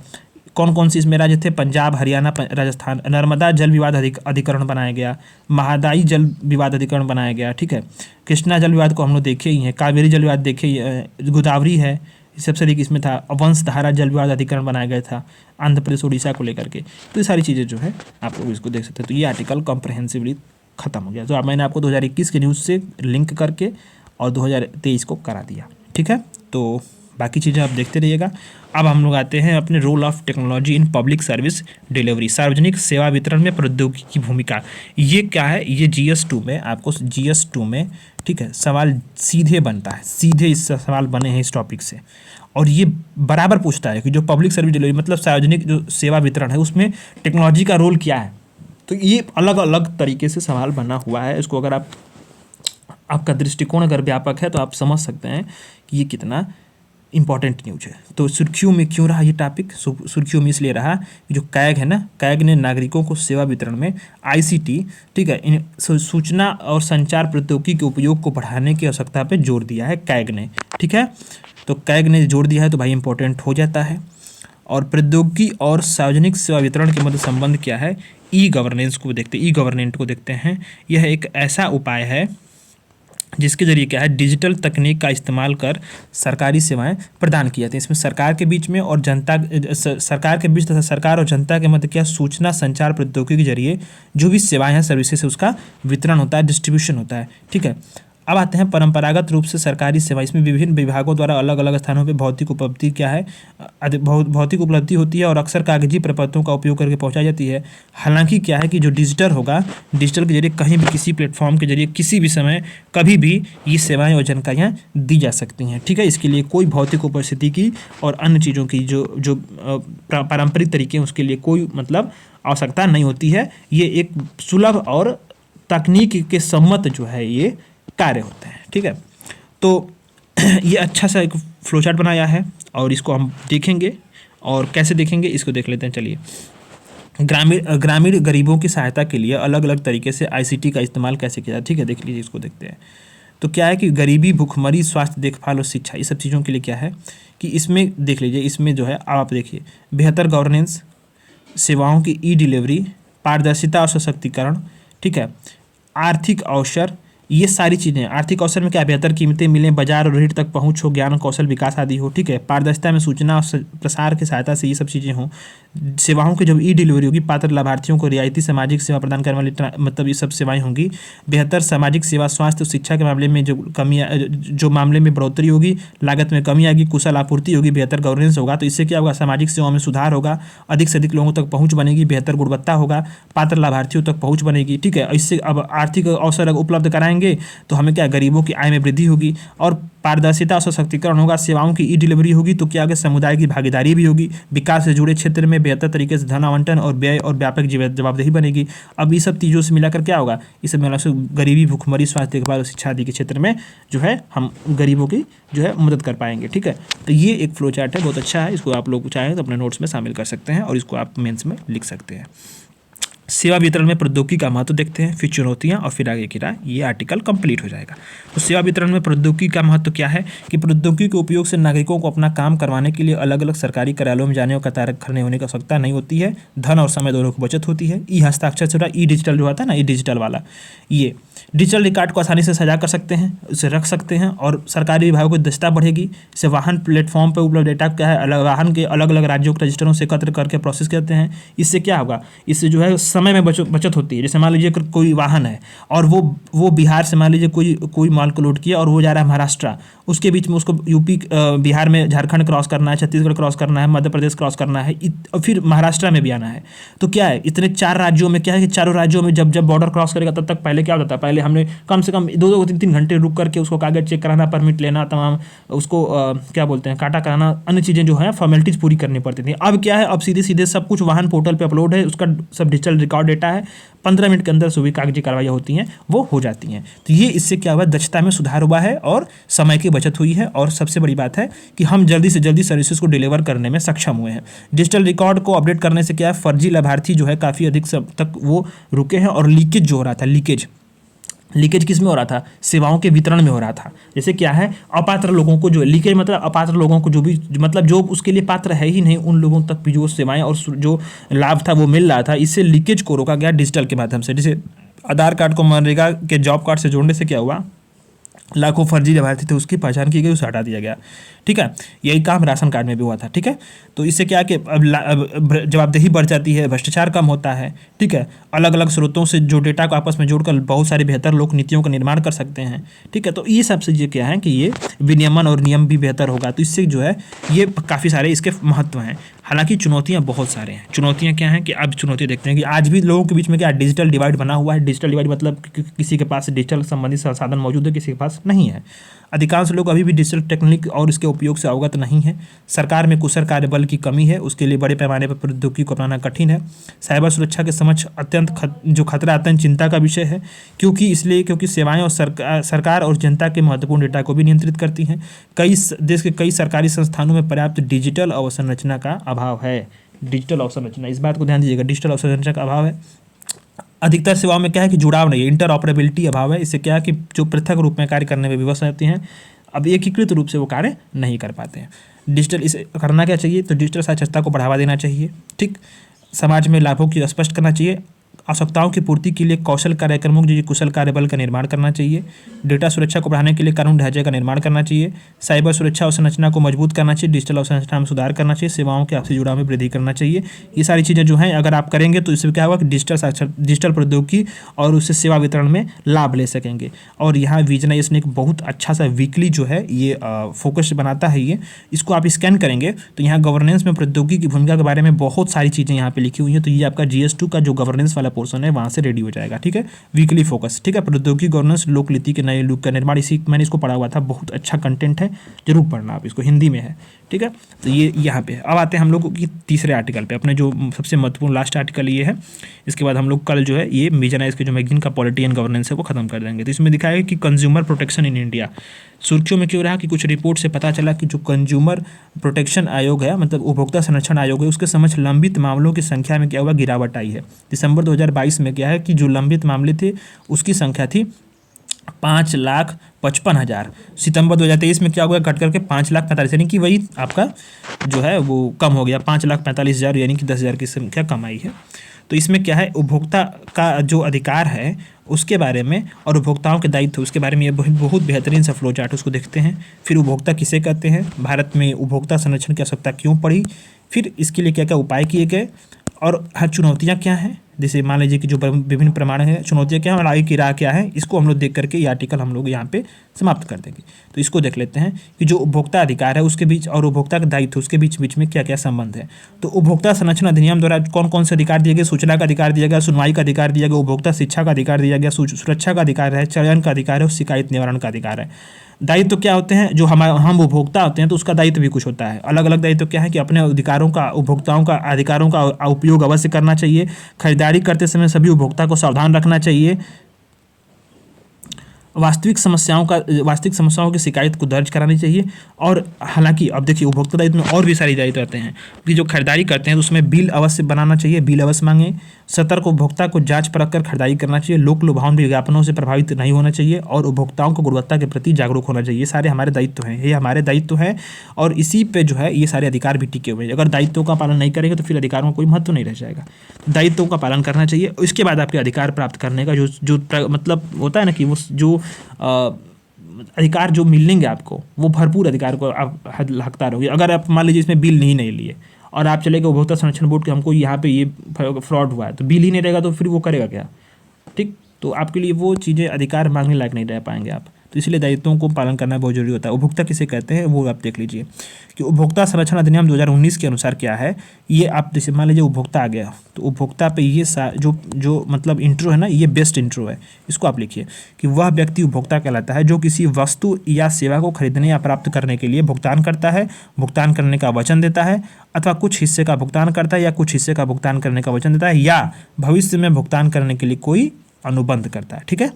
कौन कौन से इसमें राज्य थे? पंजाब, हरियाणा, राजस्थान। नर्मदा जल विवाद अधिकरण बनाया गया, महादाई जल विवाद अधिकरण बनाया गया, ठीक है। कृष्णा जल विवाद को हम लोग देखे ही हैं, कावेरी जल विवाद देखे ही हैं, गोदावरी है, सबसे अधिक इसमें था। वंशधारा जल विवाद अधिकरण बनाया गया था आंध्र प्रदेश उड़ीसा को लेकर के। तो ये सारी चीज़ें जो है आप लोग इसको देख सकते हैं। तो ये आर्टिकल कॉम्प्रहेंसिवली खत्म हो गया। तो अब मैंने आपको 2021 के न्यूज़ से लिंक करके और 2023 को करा दिया, ठीक है। तो बाकी चीज़ें आप देखते रहिएगा। अब हम लोग आते हैं अपने role of technology in public service delivery, सार्वजनिक सेवा वितरण में प्रौद्योगिकी की भूमिका। ये क्या है? ये GS2 में आपको GS2 में, ठीक है, सवाल सीधे बनता है, सीधे इस सवाल बने हैं इस टॉपिक से। और ये बराबर पूछता है कि जो पब्लिक सर्विस डिलीवरी मतलब सार्वजनिक जो सेवा वितरण है उसमें टेक्नोलॉजी का रोल क्या है। तो ये अलग अलग तरीके से सवाल बना हुआ है। इसको अगर आपका दृष्टिकोण अगर व्यापक है तो आप समझ सकते हैं कि ये कितना इंपॉर्टेंट न्यूज है। तो सुर्खियों में क्यों रहा ये टॉपिक? सुर्खियों में इसलिए रहा कि जो कैग है ना, कैग ने नागरिकों को सेवा वितरण में ICT, ठीक है, इन सूचना और संचार प्रौद्योगिकी के उपयोग को बढ़ाने की आवश्यकता पे जोर दिया है कैग ने, ठीक है। तो कैग ने जोर दिया है तो भाई इंपॉर्टेंट हो जाता है। और प्रौद्योगिकी और सार्वजनिक सेवा वितरण के मध्य संबंध क्या है? ई-गवर्नेंस को देखते हैं, ई-गवर्नेंट को देखते हैं। यह एक ऐसा उपाय है जिसके जरिए क्या है, डिजिटल तकनीक का इस्तेमाल कर सरकारी सेवाएं प्रदान की जाती हैं। इसमें सरकार के बीच में और जनता, सरकार के बीच तथा सरकार और जनता के मध्य क्या, सूचना संचार प्रौद्योगिकी के जरिए जो भी सेवाएं हैं, सर्विसेज, उसका वितरण होता है, डिस्ट्रीब्यूशन होता है, ठीक है। अब आते हैं परंपरागत रूप से सरकारी सेवा। इसमें विभिन्न विभागों द्वारा अलग अलग स्थानों पे भौतिक उपलब्धि क्या है, भौतिक उपलब्धि होती है और अक्सर कागजी प्रपत्रों का उपयोग करके पहुंचाई जाती है। हालांकि क्या है कि जो डिजिटल होगा, डिजिटल के जरिए कहीं भी किसी प्लेटफॉर्म के जरिए किसी भी समय कभी भी ये सेवाएं और जानकारियाँ दी जा सकती हैं, ठीक है। इसके लिए कोई भौतिक उपस्थिति की और अन्य चीज़ों की जो पारंपरिक तरीके हैं उसके लिए कोई मतलब आवश्यकता नहीं होती है। ये एक सुलभ और तकनीक के सम्मत जो है ये कार्य होते हैं, ठीक है। तो ये अच्छा सा एक फ्लो चार्ट बनाया है और इसको हम देखेंगे। और कैसे देखेंगे इसको देख लेते हैं। चलिए, ग्रामीण गरीबों की सहायता के लिए अलग अलग तरीके से ICT का इस्तेमाल कैसे किया जाए, ठीक है, देख लीजिए, इसको देखते हैं। तो क्या है कि गरीबी, भूखमरी, स्वास्थ्य देखभाल और शिक्षा, ये सब चीज़ों के लिए क्या है कि इसमें देख लीजिए, इसमें जो है आप देखिए, बेहतर गवर्नेंस, सेवाओं की ई-डिलीवरी, पारदर्शिता और सशक्तिकरण, ठीक है, आर्थिक अवसर, ये सारी चीज़ें। आर्थिक अवसर में क्या, बेहतर कीमतें मिलें, बाजार और ऋण तक पहुंच हो, ज्ञान कौशल विकास आदि हो, ठीक है। पारदर्शिता में सूचना और प्रसार की सहायता से ये सब चीज़ें हों। सेवाओं की जब ई-डिलीवरी होगी, पात्र लाभार्थियों को रियायती सामाजिक सेवा प्रदान करने वाली मतलब ये सब सेवाएं होंगी। बेहतर सामाजिक सेवा, स्वास्थ्य और शिक्षा के मामले में जो मामले में बढ़ोतरी होगी, लागत में कमी आएगी, कुशल आपूर्ति होगी, बेहतर गवर्नेंस होगा। तो इससे क्या होगा, सामाजिक सेवाओं में सुधार होगा, अधिक से अधिक लोगों तक पहुँच बनेगी, बेहतर गुणवत्ता होगा, पात्र लाभार्थियों तक पहुँच बनेगी, ठीक है। इससे अब आर्थिक अवसर उपलब्ध कराएंगे तो हमें क्या, गरीबों की आय में वृद्धि होगी। और पारदर्शिता और सशक्तिकरण होगा, सेवाओं की ई-डिलीवरी होगी तो क्या होगा, समुदाय की भागीदारी भी होगी, विकास से जुड़े क्षेत्र में बेहतर तरीके से धन आवंटन और व्यय और व्यापक जवाबदेही बनेगी। अब ये सब चीज़ों से मिलाकर क्या होगा, इस सब मिलाकर से गरीबी, भूखमरी, स्वास्थ्य देखभाल और शिक्षा आदि के क्षेत्र में जो है हम गरीबों की जो है मदद कर पाएंगे, ठीक है। तो ये एक फ्लो चार्ट है, बहुत अच्छा है। इसको आप लोग चाहें तो अपने नोट्स में शामिल कर सकते हैं और इसको आप मेंस में लिख सकते हैं। सेवा वितरण में प्रौद्योगिकी का महत्व देखते हैं, फिर चुनौतियां और फिर आगे की राह। ये आर्टिकल कंप्लीट हो जाएगा। तो सेवा वितरण में प्रौद्योगिकी का महत्व क्या है कि प्रौद्योगिकी के उपयोग से नागरिकों को अपना काम करवाने के लिए अलग अलग सरकारी कार्यालयों में जाने और कतार खड़े होने की आवश्यकता नहीं होती है। धन और समय दोनों की बचत होती है। ई हस्ताक्षर से ई डिजिटल जो आता है ना, ई डिजिटल वाला, ये डिजिटल रिकॉर्ड को आसानी से सजा कर सकते हैं, उसे रख सकते हैं और सरकारी विभागों की दक्षता बढ़ेगी। इससे वाहन प्लेटफॉर्म पर उपलब्ध डेटा क्या है, वाहन के अलग अलग राज्यों के रजिस्टरों से एकत्र करके प्रोसेस करते हैं। इससे क्या होगा, इससे जो है समय में बचत होती है। जैसे मान लीजिए कोई वाहन है और वो बिहार से मान लीजिए कोई माल को लोड किया और वो जा रहा है महाराष्ट्र, उसके बीच में उसको यूपी, बिहार में झारखंड क्रॉस करना है, छत्तीसगढ़ क्रॉस करना है, मध्य प्रदेश क्रॉस करना है और फिर महाराष्ट्र में भी आना है। तो क्या है, इतने 4 राज्यों में क्या है कि चारों राज्यों में जब बॉर्डर क्रॉस करेगा तब तक पहले क्या होता था, पहले हमने कम से कम 2-2, 3-3 घंटे रुक करके उसको कागज चेक कराना, परमिट लेना, तमाम उसको क्या बोलते हैं, काटा कराना, अन्य चीज़ें जो है फॉर्मेलिटीज़ पूरी करनी पड़ती थी। अब क्या है, अब सीधे सीधे सब कुछ वाहन पोर्टल पे अपलोड है, उसका सब डिजिटल रिकॉर्ड डेटा है, 15 मिनट के अंदर सभी कागजी कार्रवाइयाँ होती हैं वो हो जाती हैं। तो ये इससे क्या हुआ, दक्षता में सुधार हुआ है और समय की बचत हुई है, और सबसे बड़ी बात है कि हम जल्दी से जल्दी सर्विसेज को डिलीवर करने में सक्षम हुए हैं। डिजिटल रिकॉर्ड को अपडेट करने से क्या है, फर्जी लाभार्थी जो है काफ़ी अधिक तक वो रुके हैं, और लीकेज जो हो रहा था, लीकेज किस में हो रहा था, सेवाओं के वितरण में हो रहा था। जैसे क्या है, अपात्र लोगों को जो लीकेज मतलब अपात्र लोगों को जो भी मतलब जो उसके लिए पात्र है ही नहीं, उन लोगों तक भी जो सेवाएं और जो लाभ था वो मिल रहा था। इससे लीकेज को रोका गया डिजिटल के माध्यम से। जैसे आधार कार्ड को मनरेगा के जॉब कार्ड से जोड़ने से क्या हुआ, लाखों फर्जी लाभार्थी थे उसकी पहचान की गई, उसे हटा दिया गया। ठीक है, यही काम राशन कार्ड में भी हुआ था। ठीक है, तो इससे क्या है कि अब जवाबदेही बढ़ जाती है, भ्रष्टाचार कम होता है। ठीक है, अलग अलग स्रोतों से जो डेटा को आपस में जोड़कर बहुत सारी बेहतर लोक नीतियों का निर्माण कर सकते हैं। ठीक है, तो ये सब चीज़ें क्या है कि ये विनियमन और नियम भी बेहतर होगा, तो इससे जो है ये काफ़ी सारे इसके महत्व हैं। हालांकि चुनौतियां बहुत सारे हैं। चुनौतियां क्या हैं कि अब चुनौतियां देखते हैं कि आज भी लोगों के बीच में क्या डिजिटल डिवाइड बना हुआ है। डिजिटल डिवाइड मतलब किसी के पास डिजिटल संबंधित संसाधन मौजूद है, किसी के पास नहीं है। अधिकांश लोग अभी भी डिजिटल टेक्निक और इसके उपयोग से अवगत नहीं है। सरकार में कुशल कार्यबल की कमी है, उसके लिए बड़े पैमाने पर प्रौद्योगिकी को अपनाना कठिन है। साइबर सुरक्षा के समक्ष अत्यंत जो खतरा अत्यंत चिंता का विषय है, क्योंकि सेवाएं और सरकार और जनता के महत्वपूर्ण डेटा को भी नियंत्रित करती हैं। देश के कई सरकारी संस्थानों में पर्याप्त डिजिटल अवसंरचना का अभाव है। डिजिटल अवसंरचना, इस बात को ध्यान दीजिएगा, डिजिटल अवसंरचना का अभाव है। अधिकतर सेवाओं में क्या है कि जुड़ाव नहीं है, इंटरऑपरेबिलिटी अभाव है। इससे क्या है कि जो पृथक रूप में कार्य करने में विवश रहती हैं, अब एकीकृत रूप से वो कार्य नहीं कर पाते हैं। डिजिटल इसे करना क्या चाहिए, तो डिजिटल साक्षरता को बढ़ावा देना चाहिए। ठीक, समाज में लाभों की स्पष्ट करना चाहिए। आवश्यकताओं की पूर्ति के लिए कौशल कार्यक्रमों जैसे कुशल कार्यबल का निर्माण करना चाहिए। डेटा सुरक्षा को बढ़ाने के लिए कानून ढांचे का निर्माण करना चाहिए। साइबर सुरक्षा अवसंरचना को मजबूत करना चाहिए। डिजिटल अवसंरचना में सुधार करना चाहिए। सेवाओं के आपसी जुड़ाव में वृद्धि करना चाहिए। ये सारी चीज़ें जो हैं अगर आप करेंगे तो इससे क्या होगा कि डिजिटल प्रौद्योगिकी और उससे सेवा वितरण में लाभ ले सकेंगे। और यहाँ विजनस ने एक बहुत अच्छा सा वीकली जो है ये फोकस बनाता है। ये इसको आप स्कैन करेंगे तो यहाँ गवर्नेंस में प्रौद्योगिकी की भूमिका के बारे में बहुत सारी चीज़ें यहाँ पे लिखी हुई हैं। तो ये आपका GS2 का जो गवर्नेंस वाला पोर्शन है वहाँ से रेडी हो जाएगा। ठीक है, वीकली फोकस। ठीक है, प्रौद्योगिकी गवर्नेंस लोक नीति के नए युग का निर्माण, मैंने इसको पढ़ा हुआ था, बहुत अच्छा कंटेंट है, जरूर पढ़ना आप इसको, हिंदी में है। ठीक है, तो ये यहाँ पे अब आते हैं हम लोग की तीसरे आर्टिकल पे, अपने जो सबसे महत्वपूर्ण लास्ट आर्टिकल ये है। इसके बाद हम लोग कल जो है ये विजनस के जो मैगजीन का पॉलिटी एंड गवर्नेंस है वो खत्म कर देंगे। तो इसमें दिखाया है कि कंज्यूमर प्रोटेक्शन इन इंडिया सुर्खियों में क्यों रहा, कि कुछ रिपोर्ट से पता चला कि जो कंज्यूमर प्रोटेक्शन आयोग है, मतलब उपभोक्ता संरक्षण आयोग है, उसके समक्ष लंबित मामलों की संख्या में क्या हुआ, गिरावट आई है। दिसंबर 2022 में क्या है कि जो लंबित मामले थे उसकी संख्या थी 5,55,000। सितंबर 2023 में क्या हुआ, घट करके 5,45,000, यानी कि वही आपका जो है वो कम हो गया, 5,45,000, यानी कि 10,000 की संख्या कम आई है। तो इसमें क्या है, उपभोक्ता का जो अधिकार है उसके बारे में और उपभोक्ताओं के दायित्व उसके बारे में ये बहुत बेहतरीन सा फ्लो चार्ट उसको देखते हैं। फिर उपभोक्ता किसे कहते हैं, भारत में उपभोक्ता संरक्षण की आवश्यकता क्यों पड़ी, फिर इसके लिए क्या क्या उपाय किए गए, और हर चुनौतियाँ क्या हैं। जैसे मान लीजिए कि जो विभिन्न प्रमाण हैं, चुनौतियाँ क्या हैं और आगे की राह क्या है, इसको हम लोग देख करके ये आर्टिकल हम लोग यहाँ पे समाप्त कर देंगे। तो इसको देख लेते हैं कि जो उपभोक्ता अधिकार है उसके बीच और उपभोक्ता का दायित्व उसके बीच में क्या क्या संबंध है। तो उपभोक्ता संरक्षण अधिनियम द्वारा कौन कौन से अधिकार दिए गए, सूचना का अधिकार दिया गया, सुनवाई का अधिकार दिया गया, उपभोक्ता शिक्षा का अधिकार दिया गया, सुरक्षा का अधिकार है, चयन का अधिकार है और शिकायत निवारण का अधिकार है। दायित्व क्या होते हैं, जो हम उपभोक्ता होते हैं तो उसका दायित्व भी कुछ होता है। अलग अलग दायित्व क्या है कि अपने अधिकारों का उपभोक्ताओं का अधिकारों का उपयोग अवश्य करना चाहिए। खरीदारी करते समय सभी उपभोक्ता को सावधान रखना चाहिए। वास्तविक समस्याओं की शिकायत को दर्ज करानी चाहिए। और हालांकि अब देखिए उपभोक्ता दायित्व में और भी सारी दायित्व आते हैं कि जो खरीदारी करते हैं तो उसमें बिल अवश्य बनाना चाहिए, बिल अवश्य मांगे। सतर्क उपभोक्ता को जांच परख कर खरीदारी करना चाहिए। लोक लुभावन विज्ञापनों से प्रभावित नहीं होना चाहिए और उपभोक्ताओं को गुणवत्ता के प्रति जागरूक होना चाहिए। ये सारे हमारे दायित्व हैं, ये हमारे दायित्व हैं और इसी पे जो है ये सारे अधिकार भी टिके हुए हैं। अगर दायित्वों का पालन नहीं करेंगे तो फिर अधिकारों का कोई महत्व नहीं रह जाएगा। दायित्वों का पालन करना चाहिए। इसके बाद आपके अधिकार प्राप्त करने का जो मतलब होता है ना कि वो जो अधिकार जो मिलेंगे आपको वो भरपूर अधिकार को आप हकदार होगी। अगर आप मान लीजिए इसमें बिल नहीं लिए और आप चले गए उपभोक्ता संरक्षण बोर्ड के हमको यहाँ पे ये फ्रॉड हुआ है, तो बिल ही नहीं रहेगा तो फिर वो करेगा क्या। ठीक, तो आपके लिए वो चीज़ें अधिकार मांगने लायक नहीं रह पाएंगे आप। तो इसलिए दायित्वों को पालन करना बहुत जरूरी होता है। उपभोक्ता किसे कहते हैं वो आप देख लीजिए कि उपभोक्ता संरक्षण अधिनियम 2019 के अनुसार क्या है, ये आप जैसे मान लीजिए उपभोक्ता आ गया तो उपभोक्ता पे ये जो मतलब इंट्रो है ना, ये बेस्ट इंट्रो है, इसको आप लिखिए कि वह व्यक्ति उपभोक्ता कहलाता है जो किसी वस्तु या सेवा को खरीदने या प्राप्त करने के लिए भुगतान करता है, भुगतान करने का वचन देता है, अथवा कुछ हिस्से का भुगतान करता है या कुछ हिस्से का भुगतान करने का वचन देता है, या भविष्य में भुगतान करने के लिए कोई अनुबंध करता है। ठीक है,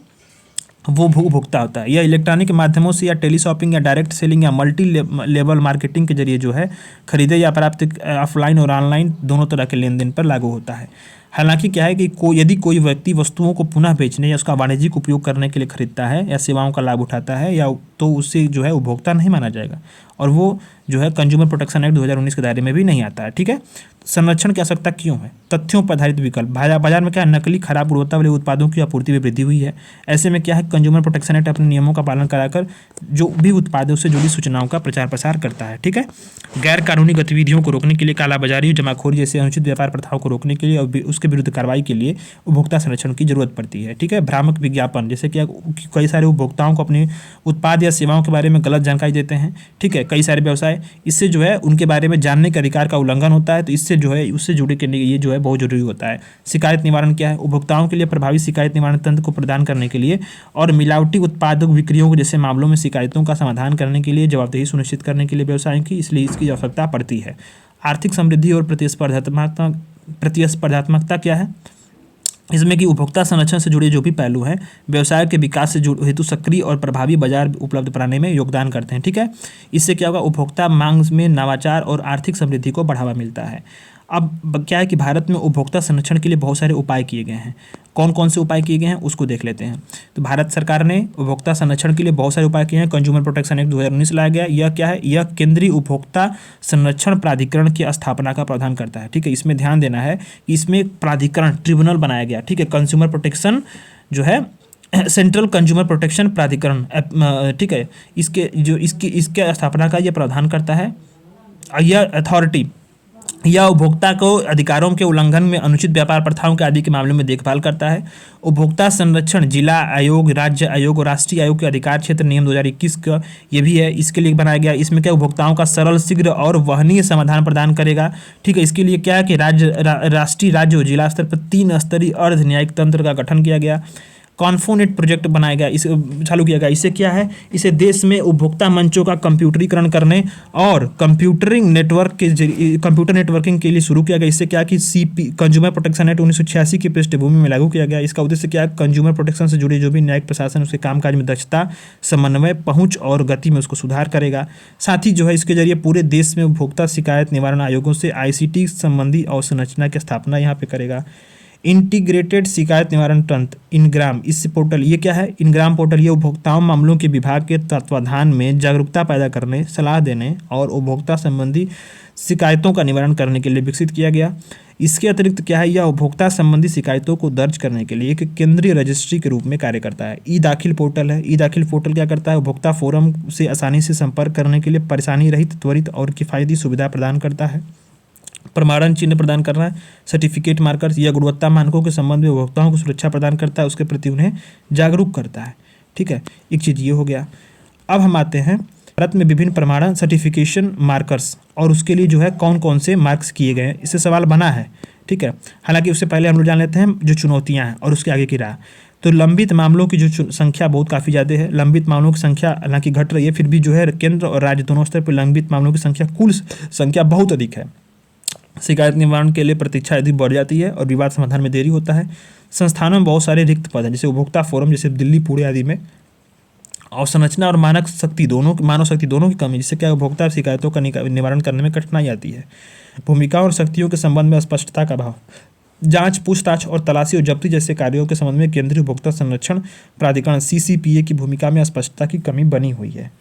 वो उपभोक्ता होता है। यह इलेक्ट्रॉनिक माध्यमों से या टेलीशॉपिंग या डायरेक्ट सेलिंग या मल्टी लेवल मार्केटिंग के जरिए जो है खरीदे या प्राप्त ऑफलाइन और ऑनलाइन दोनों तरह के लेन देन पर लागू होता है। हालांकि क्या है कि यदि कोई व्यक्ति वस्तुओं को पुनः बेचने या उसका वाणिज्यिक उपयोग करने के लिए खरीदता है या सेवाओं का लाभ उठाता है या तो उससे जो है उपभोक्ता नहीं माना जाएगा और वो जो है कंज्यूमर प्रोटेक्शन एक्ट 2019 के दायरे में भी नहीं आता है। ठीक है, संरक्षण की आवश्यकता क्यों है? तथ्यों पर आधारित विकल्प। बाजार में क्या है, नकली खराब गुणवत्ता वाले उत्पादों की आपूर्ति में वृद्धि हुई है। ऐसे में क्या है, कंज्यूमर प्रोटेक्शन एक्ट अपने नियमों का पालन कराकर जो भी उत्पादों से जुड़ी सूचनाओं का प्रचार प्रसार करता है। ठीक है, गैर कानूनी गतिविधियों को रोकने के लिए, कालाबाजारी, जमाखोरी जैसे अनुचित व्यापार प्रथाओं को रोकने के लिए और उसके विरुद्ध कार्रवाई के लिए उपभोक्ता संरक्षण की जरूरत पड़ती है। ठीक है, भ्रामक विज्ञापन, जैसे कि कई सारे उपभोक्ताओं को अपने उत्पाद या सेवाओं के बारे में गलत जानकारी देते हैं। ठीक है, कई सारे व्यवसाय, इससे जो है उनके बारे में जानने के अधिकार का उल्लंघन होता है, तो इससे जो है उससे जुड़े के लिए ये जो है बहुत जरूरी होता है। शिकायत निवारण क्या है? उपभोक्ताओं के लिए प्रभावी शिकायत निवारण तंत्र को प्रदान करने के लिए और मिलावटी उत्पादक बिक्रियों के जैसे मामलों में शिकायतों का समाधान करने के लिए, जवाबदेही सुनिश्चित करने के लिए व्यवसायों की, इसलिए इसकी आवश्यकता पड़ती है। आर्थिक समृद्धि और प्रतिस्पर्धात्मकता क्या है? इसमें कि उपभोक्ता संरक्षण से जुड़े जो भी पहलू हैं व्यवसाय के विकास से हेतु सक्रिय और प्रभावी बाजार उपलब्ध कराने में योगदान करते हैं। ठीक है, इससे क्या होगा, उपभोक्ता मांग में नवाचार और आर्थिक समृद्धि को बढ़ावा मिलता है। अब क्या है कि भारत में उपभोक्ता संरक्षण के लिए बहुत सारे उपाय किए गए हैं। कौन कौन से उपाय किए गए हैं उसको देख लेते हैं। तो भारत सरकार ने उपभोक्ता संरक्षण के लिए बहुत सारे उपाय किए हैं। कंज्यूमर प्रोटेक्शन एक्ट 2019 लाया गया। यह क्या है, यह केंद्रीय उपभोक्ता संरक्षण प्राधिकरण की स्थापना का प्रावधान करता है। ठीक है, इसमें ध्यान देना है कि इसमें एक प्राधिकरण, ट्रिब्यूनल बनाया गया। ठीक है, कंज्यूमर प्रोटेक्शन जो है सेंट्रल कंज्यूमर प्रोटेक्शन प्राधिकरण, ठीक है, इसके स्थापना का यह प्रावधान करता है। यह अथॉरिटी यह उपभोक्ता को अधिकारों के उल्लंघन में, अनुचित व्यापार प्रथाओं के आदि के मामलों में देखभाल करता है। उपभोक्ता संरक्षण जिला आयोग, राज्य आयोग और राष्ट्रीय आयोग के अधिकार क्षेत्र नियम 2021 का ये भी है, इसके लिए बनाया गया। इसमें क्या उपभोक्ताओं का सरल, शीघ्र और वहनीय समाधान प्रदान करेगा। ठीक है, इसके लिए क्या है कि राष्ट्रीय, राज्य और जिला स्तर पर 3 स्तरीय अर्ध न्यायिक तंत्र का गठन किया गया। कॉन्फोनेट प्रोजेक्ट बनाया गया, इसे चालू किया गया। इससे क्या है, इसे देश में उपभोक्ता मंचों का कंप्यूटरीकरण करने और कंप्यूटर नेटवर्किंग के लिए शुरू किया गया। इससे क्या कि कंज्यूमर प्रोटेक्शन एक्ट 1986 की पृष्ठभूमि में लागू किया गया। इसका उद्देश्य क्या है, कंज्यूमर प्रोटेक्शन से जुड़े जो भी न्यायिक प्रशासन उसके कामकाज में दक्षता, समन्वय, पहुंच और गति में उसको सुधार करेगा। साथ ही जो है इसके जरिए पूरे देश में उपभोक्ता शिकायत निवारण आयोगों से ICT संबंधी अवसंरचना की स्थापना यहाँ पे करेगा। इंटीग्रेटेड शिकायत निवारण तंत्र इनग्राम, इस पोर्टल, ये क्या है, इनग्राम पोर्टल, ये उपभोक्ताओं मामलों के विभाग के तत्वाधान में जागरूकता पैदा करने, सलाह देने और उपभोक्ता संबंधी शिकायतों का निवारण करने के लिए विकसित किया गया। इसके अतिरिक्त क्या है, यह उपभोक्ता संबंधी शिकायतों को दर्ज करने के लिए एक केंद्रीय रजिस्ट्री के रूप में कार्य करता है। ई दाखिल पोर्टल है। ई दाखिल पोर्टल क्या करता है, उपभोक्ता फोरम से आसानी से संपर्क करने के लिए परेशानी रहित, त्वरित और किफ़ायती सुविधा प्रदान करता है। प्रमाणन चिन्ह प्रदान करना है, सर्टिफिकेट मार्कर्स, या गुणवत्ता मानकों के संबंध में उपभोक्ताओं को सुरक्षा प्रदान करता है, उसके प्रति उन्हें जागरूक करता है। ठीक है, एक चीज़ ये हो गया। अब हम आते हैं भारत में विभिन्न प्रमाणन, सर्टिफिकेशन, मार्कर्स और उसके लिए जो है कौन कौन से मार्क्स किए गए हैं, इससे सवाल बना है। ठीक है, हालांकि उससे पहले हम लोग जान लेते हैं जो चुनौतियाँ हैं और उसके आगे की राह। तो लंबित मामलों की जो संख्या बहुत काफ़ी ज़्यादा है। लंबित मामलों की संख्या हालांकि घट रही है, फिर भी जो है केंद्र और राज्य दोनों स्तर पर लंबित मामलों की संख्या, कुल संख्या बहुत अधिक है। शिकायत निवारण के लिए प्रतीक्षा अवधि बढ़ जाती है और विवाद समाधान में देरी होता है। संस्थानों में बहुत सारे रिक्त पद हैं, जैसे उपभोक्ता फोरम, जैसे दिल्ली, पुणे आदि में। अवसंरचना और मानव शक्ति दोनों की कमी, जिससे क्या उपभोक्ता शिकायतों का निवारण करने में कठिनाई आती है। भूमिका और शक्तियों के संबंध में स्पष्टता का अभाव। जांच, पूछताछ और तलाशी और जब्ती जैसे कार्यों के संबंध में केंद्रीय उपभोक्ता संरक्षण प्राधिकरण CCPA की भूमिका में स्पष्टता की कमी बनी हुई है।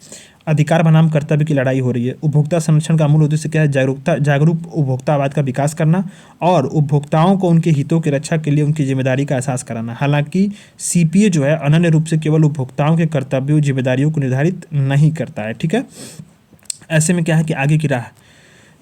अधिकार बनाम कर्तव्य की लड़ाई हो रही है। उपभोक्ता संरक्षण का मूल उद्देश्य क्या है, जागरूक उपभोक्तावाद का विकास करना और उपभोक्ताओं को उनके हितों की रक्षा के लिए उनकी जिम्मेदारी का एहसास कराना। हालांकि CPA जो है अनन्य रूप से केवल उपभोक्ताओं के कर्तव्यों, जिम्मेदारियों को निर्धारित नहीं करता है। ठीक है, ऐसे में क्या है कि आगे की राह,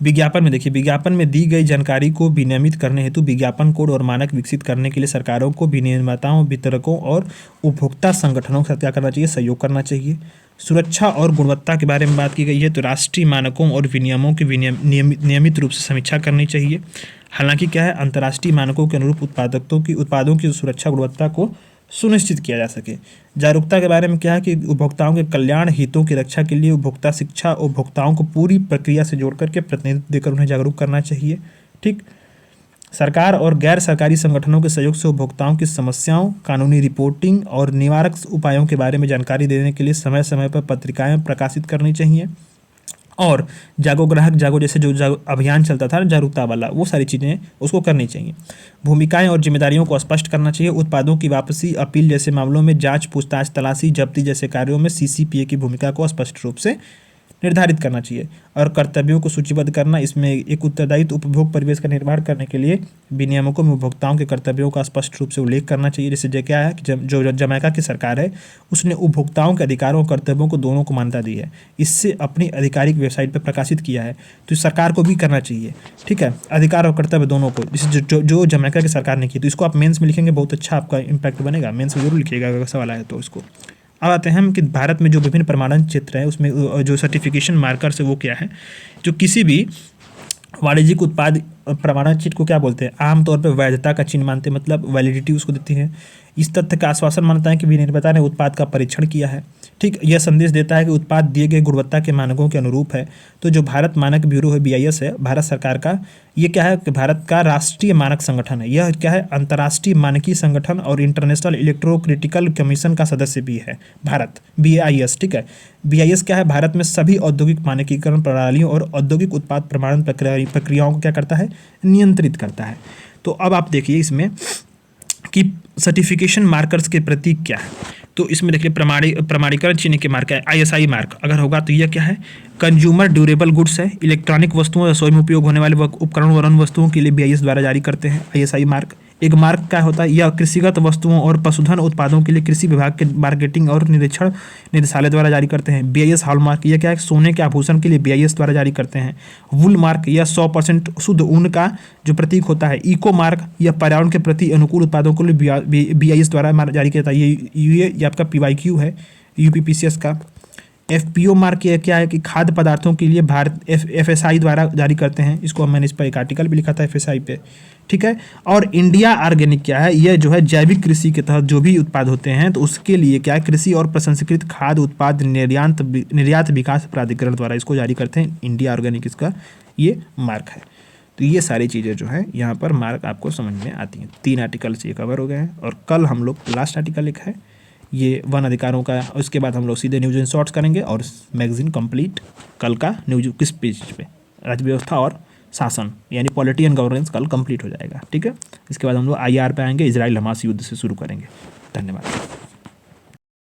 विज्ञापन में देखिए, विज्ञापन में दी गई जानकारी को विनियमित करने हेतु विज्ञापन कोड और मानक विकसित करने के लिए सरकारों को विनिर्माताओं, वितरकों और उपभोक्ता संगठनों के साथ क्या करना चाहिए, सहयोग करना चाहिए। सुरक्षा और गुणवत्ता के बारे में बात की गई है, तो राष्ट्रीय मानकों और विनियमों की नियमित रूप से समीक्षा करनी चाहिए। हालांकि क्या है, अंतर्राष्ट्रीय मानकों के अनुरूप उत्पादों की सुरक्षा गुणवत्ता को सुनिश्चित किया जा सके। जागरूकता के बारे में क्या है कि उपभोक्ताओं के कल्याण हितों की रक्षा के लिए उपभोक्ता शिक्षा उपभोक्ताओं को पूरी प्रक्रिया से जोड़ करके प्रतिनिधित्व देकर उन्हें जागरूक करना चाहिए। ठीक। सरकार और गैर सरकारी संगठनों के सहयोग से उपभोक्ताओं की समस्याओं, कानूनी रिपोर्टिंग और निवारक उपायों के बारे में जानकारी देने के लिए समय समय पर पत्रिकाएं प्रकाशित करनी चाहिए। और जागो ग्राहक जागो जैसे जो अभियान चलता था जागरूकता वाला, वो सारी चीज़ें उसको करनी चाहिए। भूमिकाएं और जिम्मेदारियों को स्पष्ट करना चाहिए। उत्पादों की वापसी, अपील जैसे मामलों में जांच, पूछताछ, तलाशी, जब्ती जैसे कार्यों में सीसीपीए की भूमिका को स्पष्ट रूप से निर्धारित करना चाहिए। और कर्तव्यों को सूचीबद्ध करना, इसमें एक उत्तरदायित्व उपभोग परिवेश का निर्माण करने के लिए विनियामकों में उपभोक्ताओं के कर्तव्यों का स्पष्ट रूप से उल्लेख करना चाहिए। जैसे क्या है कि जो जमैका की सरकार है उसने उपभोक्ताओं के अधिकारों और कर्तव्यों को दोनों को मान्यता दी है, इससे अपनी आधिकारिक वेबसाइट पर प्रकाशित किया है। तो सरकार को भी करना चाहिए, ठीक है, अधिकार और कर्तव्य दोनों को, जैसे जो जमैका की सरकार ने की। तो इसको आप मेंस में लिखेंगे, बहुत अच्छा आपका इम्पैक्ट बनेगा। मेंस में जरूर लिखिएगा अगर सवाल आए तो इसको। अब आते हैं हम कि भारत में जो विभिन्न प्रमाणन क्षेत्र है उसमें जो सर्टिफिकेशन मार्कर्स है वो क्या है। जो किसी भी वाणिज्यिक उत्पाद प्रमाणन चिन्ह को क्या बोलते हैं, आमतौर पर वैधता का चिन्ह मानते हैं, मतलब वैलिडिटी उसको देती है। इस तथ्य का आश्वासन मानता है कि विनिर्माता ने उत्पाद का परीक्षण किया है। ठीक, यह संदेश देता है कि उत्पाद दिए गए गुणवत्ता के मानकों के अनुरूप है। तो जो भारत मानक ब्यूरो है, BIS है, भारत सरकार का, ये क्या है कि भारत का राष्ट्रीय मानक संगठन है। यह क्या है, अंतर्राष्ट्रीय मानकीय संगठन और इंटरनेशनल इलेक्ट्रोक्रिटिकल कमीशन का सदस्य भी है भारत, BIS। ठीक है, BIS क्या है, भारत में सभी औद्योगिक मानकीकरण प्रणालियों और औद्योगिक उत्पाद प्रमाणन प्रक्रियाओं को क्या करता है, नियंत्रित करता है। तो अब आप देखिए इसमें कि सर्टिफिकेशन मार्कर्स के प्रतीक क्या है। तो इसमें देखिए प्रमाणीकरण चिन्ह के मार्क है, ISI मार्क अगर होगा तो यह क्या है, कंज्यूमर ड्यूरेबल गुड्स है। इलेक्ट्रॉनिक वस्तुओं या रसोई में उपयोग होने वाले उपकरण और अन्य वस्तुओं के लिए BIS द्वारा जारी करते हैं ISI मार्क। एक मार्क क्या होता है, यह कृषिगत वस्तुओं और पशुधन उत्पादों के लिए कृषि विभाग के मार्केटिंग और निरीक्षण निदेशालय द्वारा जारी करते हैं। BIS हॉलमार्क, यह क्या है, सोने के आभूषण के लिए BIS द्वारा जारी करते हैं। वुल मार्क, यह 100% शुद्ध ऊन का जो प्रतीक होता है। इको मार्क, यह पर्यावरण के प्रति अनुकूल उत्पादों के लिए BIS द्वारा जारी किया जाता है। ये आपका PYQ है UPPCS का। FPO मार्क ये क्या है कि खाद्य पदार्थों के लिए भारत FSI द्वारा जारी करते हैं। इसको मैंने इस पर एक आर्टिकल भी लिखा था FSI पे, ठीक है। और इंडिया ऑर्गेनिक क्या है, यह जो है जैविक कृषि के तहत जो भी उत्पाद होते हैं तो उसके लिए क्या है, कृषि और प्रसंस्कृत खाद्य उत्पाद निर्यात विकास प्राधिकरण द्वारा इसको जारी करते हैं। इंडिया ऑर्गेनिक इसका ये मार्क है। तो ये सारी चीज़ें जो है यहाँ पर मार्क आपको समझ में आती हैं। 3 आर्टिकल से ये कवर हो गए हैं और कल हम लोग लास्ट आर्टिकल लिखा है ये वन अधिकारों का। उसके बाद हम लोग सीधे न्यूज इन शॉर्ट्स करेंगे और मैगजीन कंप्लीट कल का न्यूज किस पेज पे, राज्य व्यवस्था और शासन यानी पॉलिटी एंड गवर्नेंस कल कंप्लीट हो जाएगा, ठीक है। इसके बाद हम लोग IR पे आएंगे, इजराइल हमास युद्ध से शुरू करेंगे। धन्यवाद।